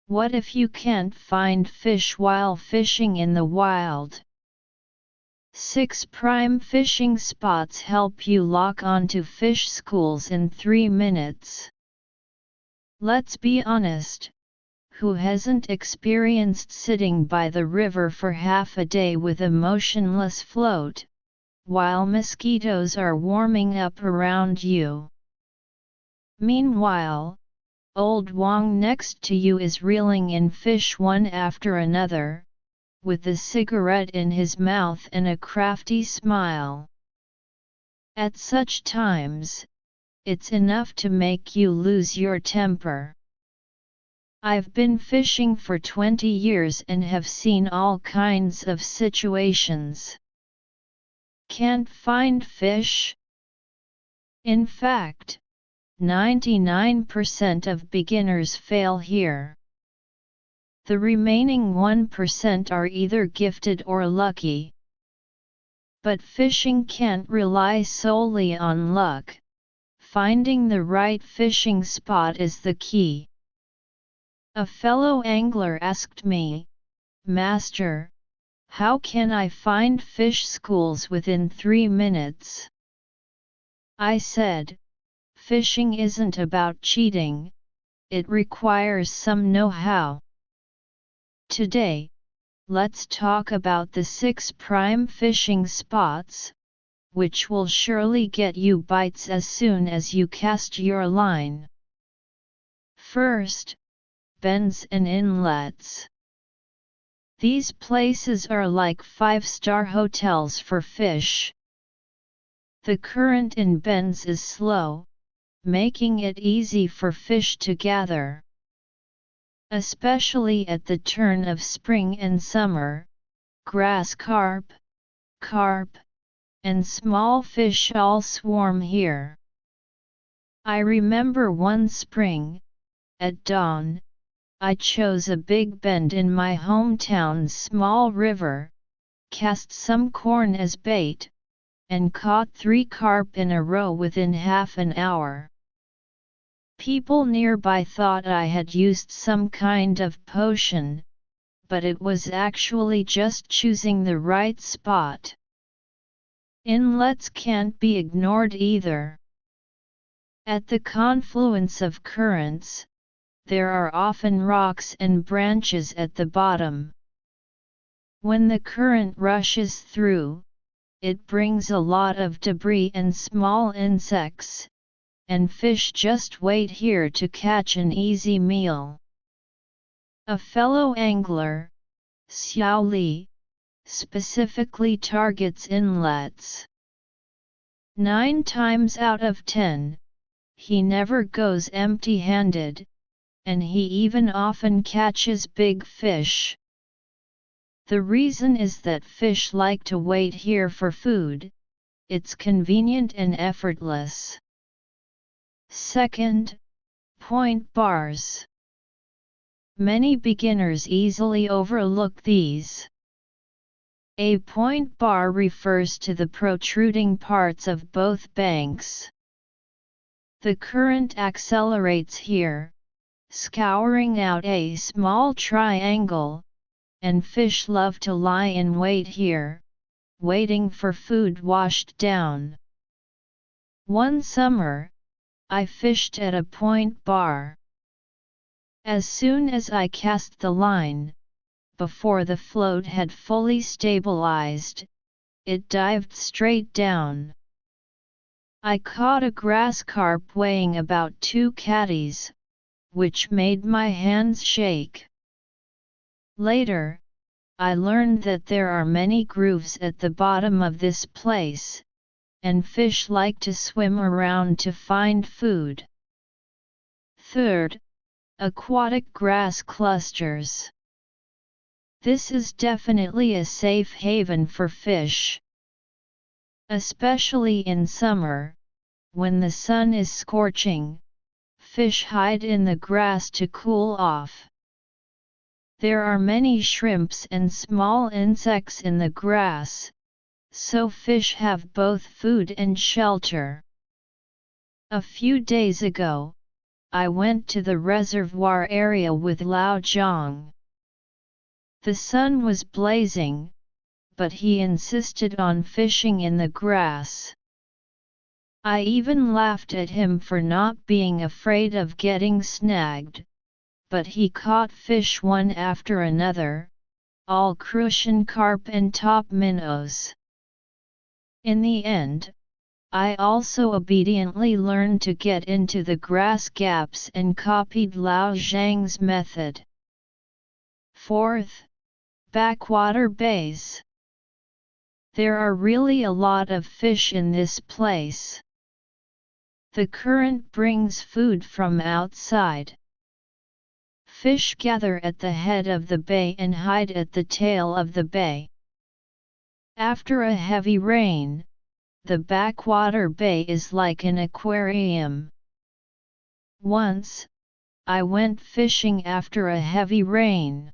What if you can't find fish while fishing in the wild? 6 prime fishing spots help you lock onto fish schools in 3 minutes. Let's be honest, who hasn't experienced sitting by the river for half a day with a motionless float, while mosquitoes are warming up around you? Meanwhile, old Wang next to you is reeling in fish one after another, with a cigarette in his mouth and a crafty smile. At such times, it's enough to make you lose your temper. I've been fishing for 20 years and have seen all kinds of situations. Can't find fish? In fact, 99% of beginners fail here. The remaining 1% are either gifted or lucky. But fishing can't rely solely on luck. Finding the right fishing spot is the key. A fellow angler asked me, "Master, how can I find fish schools within 3 minutes?" I said, "Fishing isn't about cheating, it requires some know-how." Today, let's talk about the 6 prime fishing spots, which will surely get you bites as soon as you cast your line. First, bends and inlets. These places are like 5-star hotels for fish. The current in bends is slow, making it easy for fish to gather. Especially at the turn of spring and summer, grass carp, and small fish all swarm here. I remember one spring, at dawn, I chose a big bend in my hometown's small river, cast some corn as bait, and caught 3 carp in a row within half an hour. People nearby thought I had used some kind of potion, but it was actually just choosing the right spot. Inlets can't be ignored either. At the confluence of currents, there are often rocks and branches at the bottom. When the current rushes through, it brings a lot of debris and small insects, and fish just wait here to catch an easy meal. A fellow angler, Xiao Li, specifically targets inlets. 9 times out of 10, he never goes empty-handed, and he even often catches big fish. The reason is that fish like to wait here for food, it's convenient and effortless. Second, point bars. Many beginners easily overlook these. A point bar refers to the protruding parts of both banks. The current accelerates here, scouring out a small triangle, and fish love to lie in wait here, waiting for food washed down. One summer, I fished at a point bar. As soon as I cast the line, before the float had fully stabilized, it dived straight down. I caught a grass carp weighing about 2 catties, which made my hands shake. Later, I learned that there are many grooves at the bottom of this place, and fish like to swim around to find food. Third, aquatic grass clusters. This is definitely a safe haven for fish. Especially in summer, when the sun is scorching, fish hide in the grass to cool off. There are many shrimps and small insects in the grass, so fish have both food and shelter. A few days ago, I went to the reservoir area with Lao Zhang. The sun was blazing, but he insisted on fishing in the grass. I even laughed at him for not being afraid of getting snagged, but he caught fish one after another, all crucian carp and top minnows. In the end, I also obediently learned to get into the grass gaps and copied Lao Zhang's method. Fourth, backwater bays. There are really a lot of fish in this place. The current brings food from outside. Fish gather at the head of the bay and hide at the tail of the bay. After a heavy rain, the backwater bay is like an aquarium. Once, I went fishing after a heavy rain.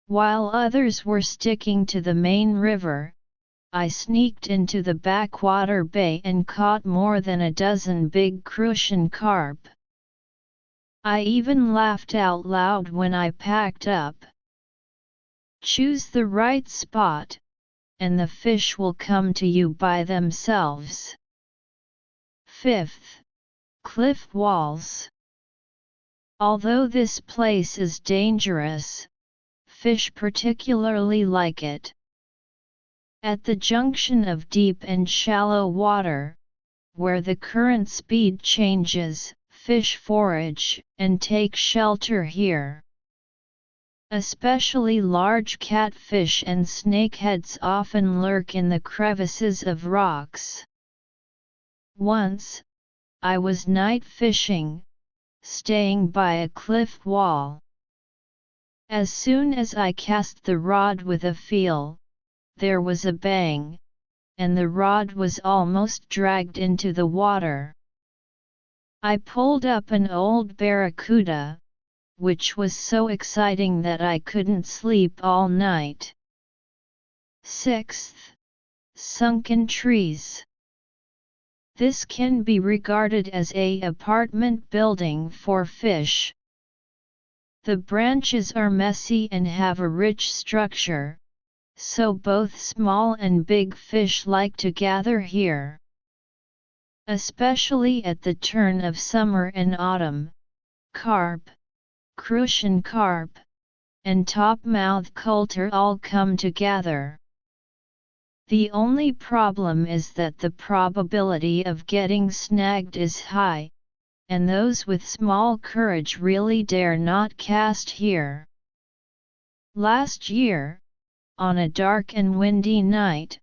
While others were sticking to the main river, I sneaked into the backwater bay and caught more than a dozen big crucian carp. I even laughed out loud when I packed up. Choose the right spot, and the fish will come to you by themselves. Fifth, cliff walls. Although this place is dangerous, fish particularly like it. At the junction of deep and shallow water, where the current speed changes, fish forage and take shelter here. Especially large catfish and snakeheads often lurk in the crevices of rocks. Once, I was night fishing, staying by a cliff wall. As soon as I cast the rod with a feel, there was a bang, and the rod was almost dragged into the water. I pulled up an old barracuda, which was so exciting that I couldn't sleep all night. Sixth, sunken trees. This can be regarded as an apartment building for fish. The branches are messy and have a rich structure, so both small and big fish like to gather here. Especially at the turn of summer and autumn, carp, crucian carp, and top-mouth coulter all come to gather. The only problem is that the probability of getting snagged is high, and those with small courage really dare not cast here. Last year, on a dark and windy night,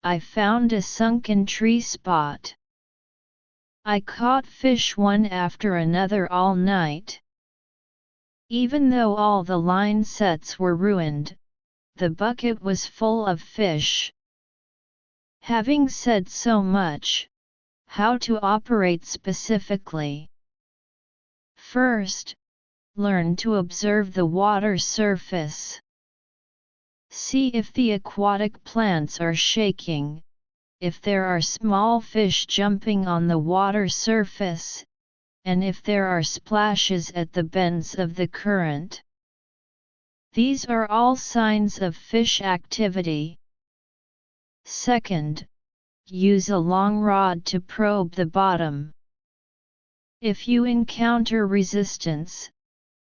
I found a sunken tree spot. I caught fish one after another all night. Even though all the line sets were ruined, the bucket was full of fish. Having said so much, how to operate specifically? First, learn to observe the water surface. See if the aquatic plants are shaking, if there are small fish jumping on the water surface, and if there are splashes at the bends of the current. These are all signs of fish activity. Second, use a long rod to probe the bottom. If you encounter resistance,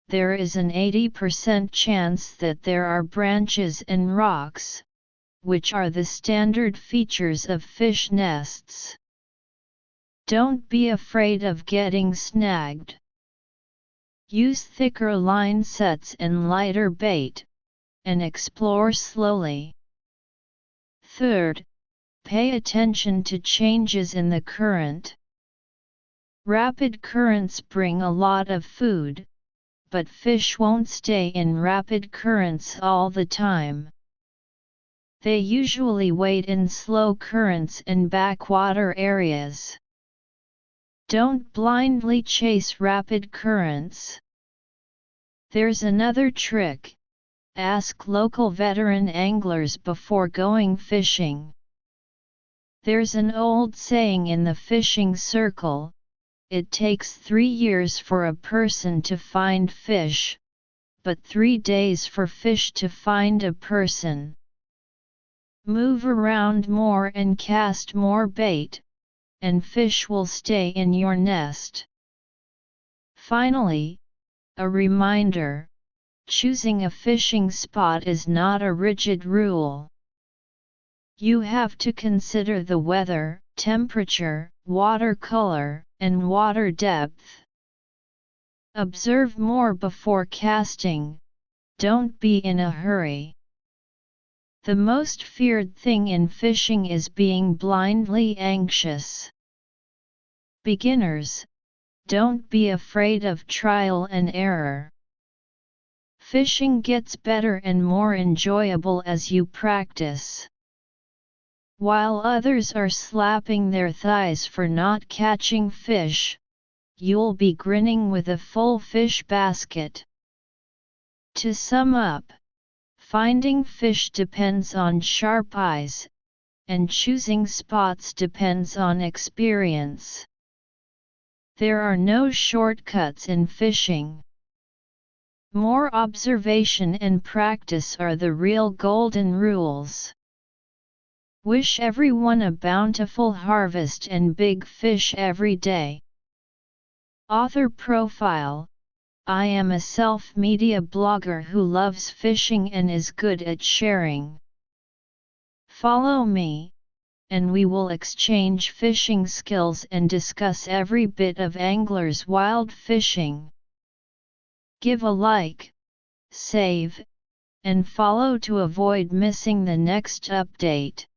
there is an 80% chance that there are branches and rocks, which are the standard features of fish nests. Don't be afraid of getting snagged. Use thicker line sets and lighter bait, and explore slowly. Third, pay attention to changes in the current. Rapid currents bring a lot of food, but fish won't stay in rapid currents all the time. They usually wait in slow currents and backwater areas. Don't blindly chase rapid currents. There's another trick. Ask local veteran anglers before going fishing. There's an old saying in the fishing circle, it takes 3 years for a person to find fish, but 3 days for fish to find a person. Move around more and cast more bait, and fish will stay in your nest. Finally, a reminder: choosing a fishing spot is not a rigid rule. You have to consider the weather, temperature, water color, and water depth. Observe more before casting, don't be in a hurry. The most feared thing in fishing is being blindly anxious. Beginners, don't be afraid of trial and error. Fishing gets better and more enjoyable as you practice. While others are slapping their thighs for not catching fish, you'll be grinning with a full fish basket. To sum up, finding fish depends on sharp eyes, and choosing spots depends on experience. There are no shortcuts in fishing. More observation and practice are the real golden rules. Wish everyone a bountiful harvest and big fish every day. Author profile: I am a self-media blogger who loves fishing and is good at sharing. Follow me, and we will exchange fishing skills and discuss every bit of angler's wild fishing. Give a like, save, and follow to avoid missing the next update.